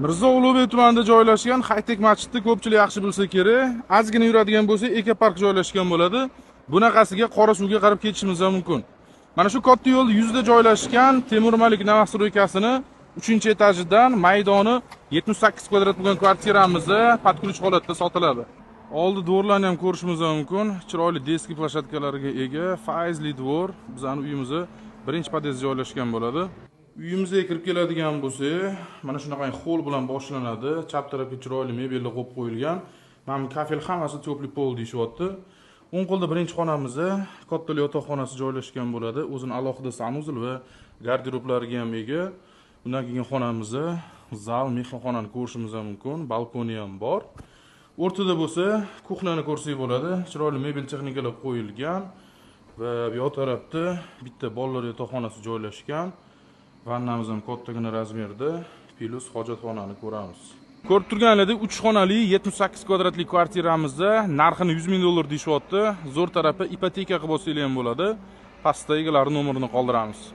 Mirzo Ulug'bek tumanida joylashgan Haytek masjidni ko'pchilik yaxshi bilsa kerak. Ozgina yuradigan bo'lsa, ekopark joylashgan bo'ladi. Bunaqasiga Qorasuvga qarab ketishimiz ham mumkin. Mana shu katta yo'l yuzida joylashgan Temur Malik Navastroykasini 3-etajidan maydoni 78 kvadrat bo'lgan kvartiramizni patkulich holatda sotiladi. Oldi dvorlarni ham ko'rishimiz mumkin. Chiroyli deski plashadkalarga ega faizli dvor. Bizning uyimizda birinchi podyezdda joylashgan bo'ladi. Uyimizga kirib keladigan bo'lsak, mana shunaqa xoll bilan boshlanadi. Chap tarafga chiroyli mebellar qo'yib qo'yilgan. Mana kafel hammasi topli pol deyapti. O'ng qo'lda birinchi xonamizda katta yotoqxonasi joylashgan bo'ladi. O'zining alohida sanuzul va garderoblariga ham ega. Bundan keyin xonamizda zal, mehmonxonani ko'rishimiz mumkin. Balkoni ham bor. O'rtada bo'lsa, kuxnyani ko'rsak bo'ladi. Chiroyli mebel texnikalar qo'yilgan va bu yoq tarafda bitta bolalar yotoqxonasi joylashgan. Vannamiz ham kattagina razmerda, plus hojatxonani ko'ramiz. Ko'rib turganingizda 3 xonali 78 kvadratli kvartiramizda narxini 100 ming dollar deyapti. Zo'r tarafi ipoteka qilib olsanglar ham bo'ladi. Pastda egalari nomerini qoldiramiz.